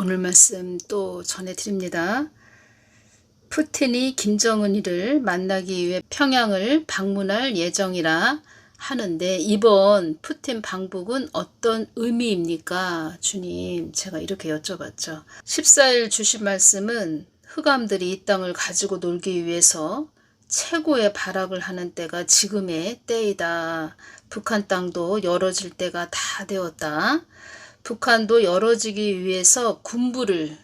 오늘 말씀 또 전해드립니다. 푸틴이 김정은이를 만나기 위해 평양을 방문할 예정이라 하는데 이번 푸틴 방북은 어떤 의미입니까? 주님, 제가 이렇게 여쭤봤죠. 14일 주신 말씀은 흑암들이 이 땅을 가지고 놀기 위해서 최고의 발악을 하는 때가 지금의 때이다. 북한 땅도 열어질 때가 다 되었다. 북한도 열어지기 위해서 군부를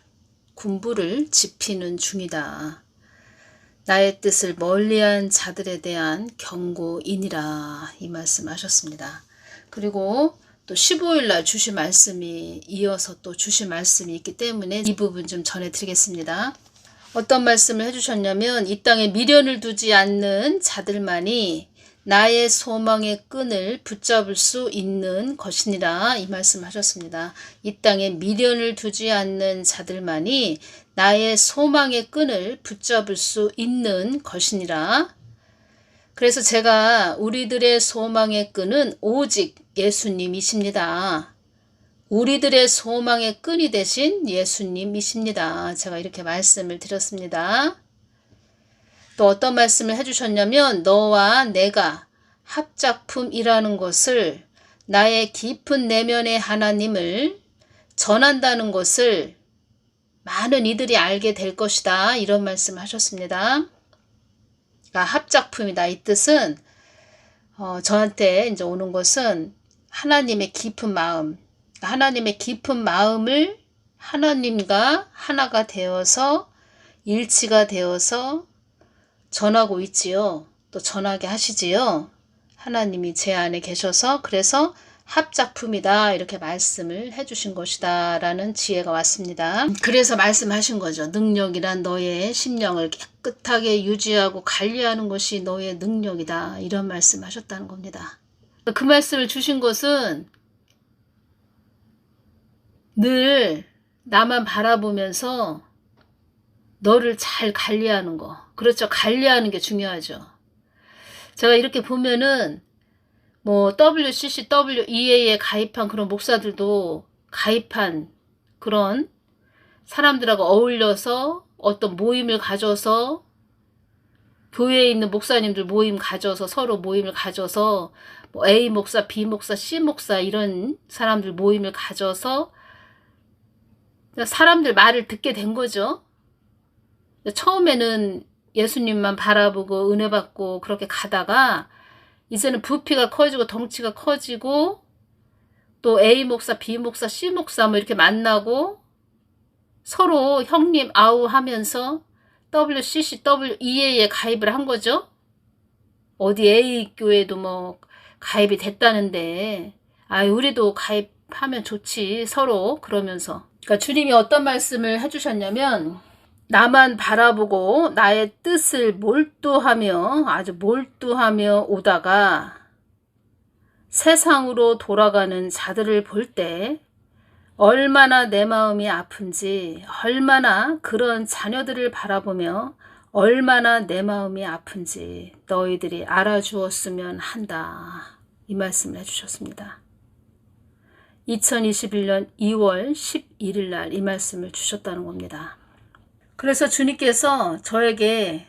지피는 중이다. 나의 뜻을 멀리한 자들에 대한 경고이니라, 이 말씀 하셨습니다. 그리고 또 15일 날 주신 말씀이 이어서 또 주신 말씀이 있기 때문에 이 부분 좀 전해드리겠습니다. 어떤 말씀을 해주셨냐면 이 땅에 미련을 두지 않는 자들만이 나의 소망의 끈을 붙잡을 수 있는 것이니라, 이 말씀 하셨습니다. 이 땅에 미련을 두지 않는 자들만이 나의 소망의 끈을 붙잡을 수 있는 것이니라. 그래서 제가 우리들의 소망의 끈은 오직 예수님이십니다. 우리들의 소망의 끈이 되신 예수님이십니다. 제가 이렇게 말씀을 드렸습니다. 또 어떤 말씀을 해주셨냐면 너와 내가 합작품이라는 것을, 나의 깊은 내면의 하나님을 전한다는 것을 많은 이들이 알게 될 것이다, 이런 말씀 하셨습니다. 그러니까 합작품이다, 이 뜻은 저한테 이제 오는 것은 하나님의 깊은 마음, 하나님의 깊은 마음을 하나님과 하나가 되어서 일치가 되어서 전하고 있지요. 또 전하게 하시지요. 하나님이 제 안에 계셔서 그래서 합작품이다, 이렇게 말씀을 해주신 것이다 라는 지혜가 왔습니다. 그래서 말씀하신 거죠. 능력이란 너의 심령을 깨끗하게 유지하고 관리하는 것이 너의 능력이다, 이런 말씀 하셨다는 겁니다. 그 말씀을 주신 것은 늘 나만 바라보면서 너를 잘 관리하는 거. 그렇죠. 관리하는 게 중요하죠. 제가 이렇게 보면은 뭐 WCC, WEA에 가입한 그런 목사들도 가입한 그런 사람들하고 어울려서 어떤 모임을 가져서 교회에 있는 목사님들 모임 가져서 서로 모임을 가져서 뭐 A 목사, B 목사, C 목사 이런 사람들 모임을 가져서 사람들 말을 듣게 된 거죠. 처음에는 예수님만 바라보고 은혜 받고 그렇게 가다가 이제는 부피가 커지고 덩치가 커지고 또 A 목사, B 목사, C 목사 뭐 이렇게 만나고 서로 형님 아우 하면서 WCC, WEA에 가입을 한 거죠. 어디 A 교회도 뭐 가입이 됐다는데 우리도 가입하면 좋지 서로 그러면서. 그러니까 주님이 어떤 말씀을 해주셨냐면 나만 바라보고 나의 뜻을 몰두하며 아주 몰두하며 오다가 세상으로 돌아가는 자들을 볼 때 얼마나 내 마음이 아픈지, 얼마나 그런 자녀들을 바라보며 얼마나 내 마음이 아픈지 너희들이 알아주었으면 한다, 이 말씀을 해주셨습니다. 2021년 2월 11일 날 이 말씀을 주셨다는 겁니다. 그래서 주님께서 저에게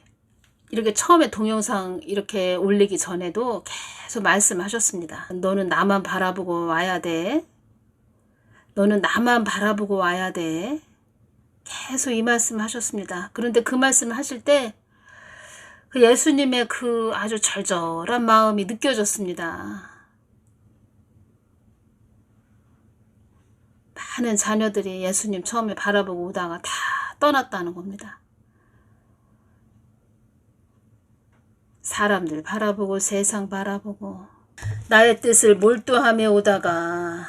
이렇게 처음에 동영상 이렇게 올리기 전에도 계속 말씀하셨습니다. 너는 나만 바라보고 와야 돼. 너는 나만 바라보고 와야 돼. 계속 이 말씀 하셨습니다. 그런데 그 말씀을 하실 때 그 예수님의 그 아주 절절한 마음이 느껴졌습니다. 많은 자녀들이 예수님 처음에 바라보고 오다가 다 떠났다는 겁니다. 사람들 바라보고 세상 바라보고 나의 뜻을 몰두하며 오다가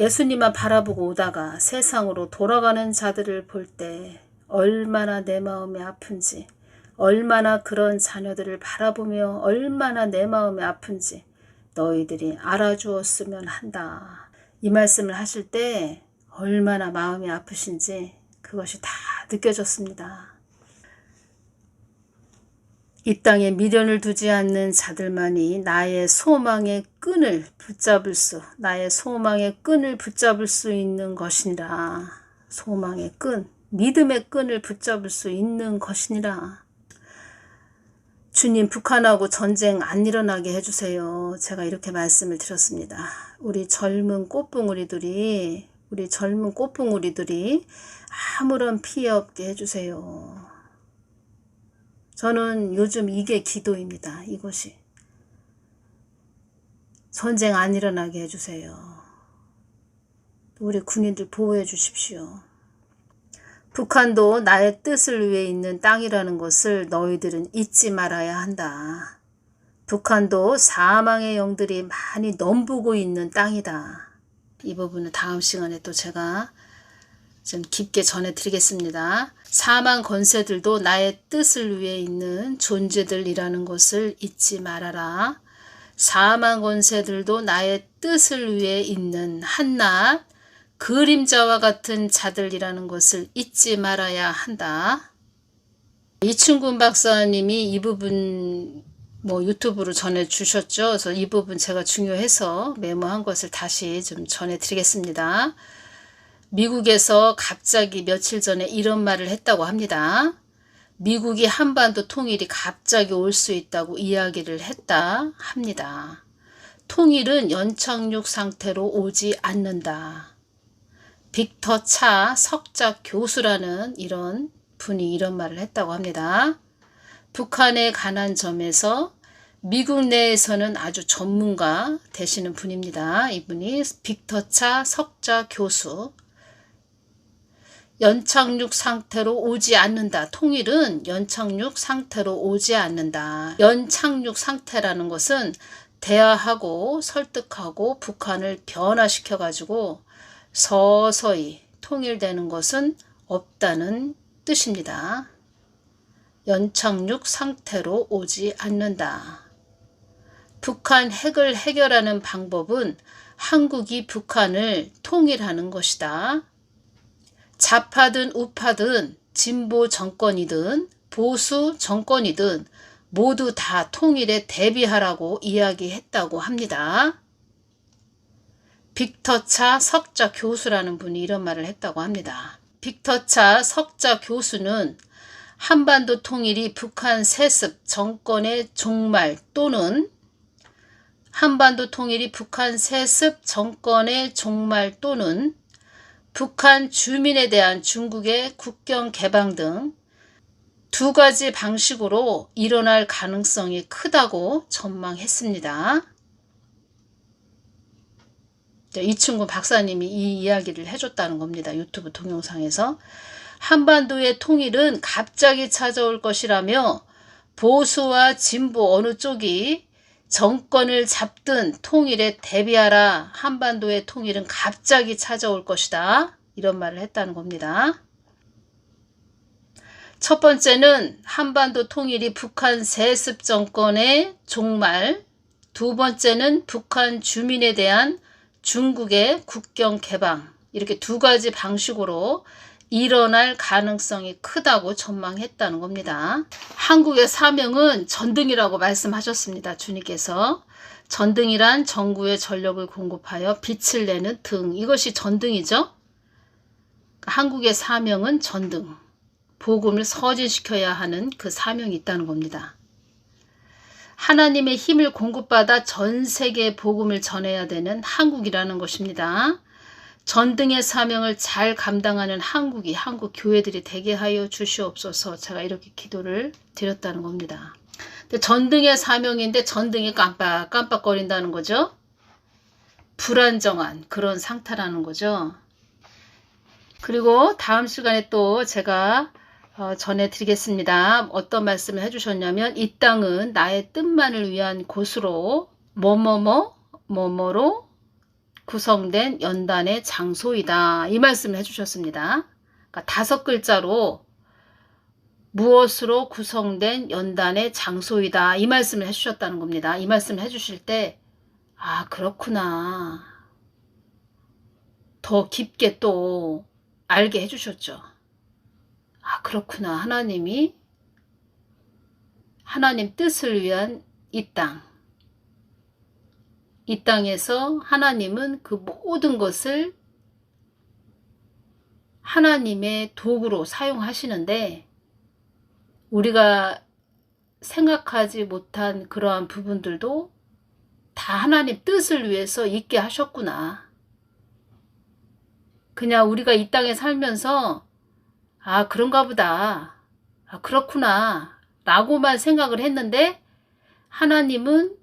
예수님만 바라보고 오다가 세상으로 돌아가는 자들을 볼 때 얼마나 내 마음이 아픈지, 얼마나 그런 자녀들을 바라보며 얼마나 내 마음이 아픈지 너희들이 알아주었으면 한다, 이 말씀을 하실 때 얼마나 마음이 아프신지 그것이 다 느껴졌습니다. 이 땅에 미련을 두지 않는 자들만이 나의 소망의 끈을 붙잡을 수 있는 것이니라. 소망의 끈, 믿음의 끈을 붙잡을 수 있는 것이니라. 주님, 북한하고 전쟁 안 일어나게 해주세요. 제가 이렇게 말씀을 드렸습니다. 우리 젊은 꽃봉우리들이 아무런 피해 없게 해주세요. 저는 요즘 이게 기도입니다. 이것이. 전쟁 안 일어나게 해주세요. 우리 군인들 보호해 주십시오. 북한도 나의 뜻을 위해 있는 땅이라는 것을 너희들은 잊지 말아야 한다. 북한도 사망의 영들이 많이 넘보고 있는 땅이다. 이 부분은 다음 시간에 또 제가 좀 깊게 전해드리겠습니다. 사망 권세들도 나의 뜻을 위해 있는 존재들이라는 것을 잊지 말아라. 사망 권세들도 나의 뜻을 위해 있는 한낱 그림자와 같은 자들이라는 것을 잊지 말아야 한다. 이춘근 박사님이 이 부분 유튜브로 전해주셨죠. 그래서 이 부분 제가 중요해서 메모한 것을 다시 좀 전해드리겠습니다. 미국에서 갑자기 며칠 전에 이런 말을 했다고 합니다. 미국이 한반도 통일이 갑자기 올 수 있다고 이야기를 했다 합니다. 통일은 연착륙 상태로 오지 않는다. 빅터 차 석작 교수라는 이런 분이 이런 말을 했다고 합니다. 북한에 관한 점에서 미국 내에서는 아주 전문가 되시는 분입니다. 이분이 빅터 차 석작 교수. 연착륙 상태로 오지 않는다. 통일은 연착륙 상태로 오지 않는다. 연착륙 상태라는 것은 대화하고 설득하고 북한을 변화시켜 가지고 서서히 통일되는 것은 없다는 뜻입니다. 연착륙 상태로 오지 않는다. 북한 핵을 해결하는 방법은 한국이 북한을 통일하는 것이다. 좌파든 우파든 진보 정권이든 보수 정권이든 모두 다 통일에 대비하라고 이야기했다고 합니다. 빅터 차 석작 교수라는 분이 이런 말을 했다고 합니다. 빅터 차 석작 교수는 한반도 통일이 북한 세습 정권의 종말 또는 한반도 통일이 북한 세습 정권의 종말 또는 북한 주민에 대한 중국의 국경 개방 등 두 가지 방식으로 일어날 가능성이 크다고 전망했습니다. 이춘근 박사님이 이 이야기를 해줬다는 겁니다. 유튜브 동영상에서. 한반도의 통일은 갑자기 찾아올 것이라며 보수와 진보 어느 쪽이 정권을 잡든 통일에 대비하라. 한반도의 통일은 갑자기 찾아올 것이다. 이런 말을 했다는 겁니다. 첫 번째는 한반도 통일이 북한 세습 정권의 종말, 두 번째는 북한 주민에 대한 중국의 국경 개방, 이렇게 두 가지 방식으로 일어날 가능성이 크다고 전망했다는 겁니다. 한국의 사명은 전등이라고 말씀하셨습니다. 주님께서. 전등이란 정구의 전력을 공급하여 빛을 내는 등, 이것이 전등이죠. 한국의 사명은 전등, 복음을 서진시켜야 하는 그 사명이 있다는 겁니다. 하나님의 힘을 공급받아 전 세계에 복음을 전해야 되는 한국이라는 것입니다. 전등의 사명을 잘 감당하는 한국 교회들이 되게 하여 주시옵소서. 제가 이렇게 기도를 드렸다는 겁니다. 근데 전등의 사명인데 전등이 깜빡깜빡거린다는 거죠. 불안정한 그런 상태라는 거죠. 그리고 다음 시간에 또 제가 전해드리겠습니다. 어떤 말씀을 해주셨냐면 이 땅은 나의 뜻만을 위한 곳으로 뭐뭐로 구성된 연단의 장소이다. 이 말씀을 해주셨습니다. 그러니까 5글자로 무엇으로 구성된 연단의 장소이다. 이 말씀을 해주셨다는 겁니다. 이 말씀을 해주실 때 아 그렇구나. 더 깊게 또 알게 해주셨죠. 아 그렇구나. 하나님 뜻을 위한 이 땅. 이 땅에서 하나님은 그 모든 것을 하나님의 도구로 사용하시는데 우리가 생각하지 못한 그러한 부분들도 다 하나님 뜻을 위해서 있게 하셨구나. 그냥 우리가 이 땅에 살면서 아 그런가 보다, 아 그렇구나 라고만 생각을 했는데 하나님은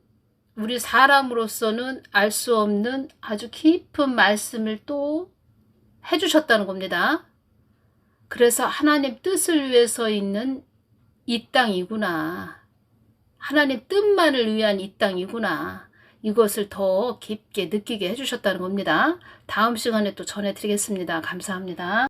우리 사람으로서는 알 수 없는 아주 깊은 말씀을 또 해주셨다는 겁니다. 그래서 하나님 뜻을 위해서 있는 이 땅이구나. 하나님 뜻만을 위한 이 땅이구나. 이것을 더 깊게 느끼게 해주셨다는 겁니다. 다음 시간에 또 전해드리겠습니다. 감사합니다.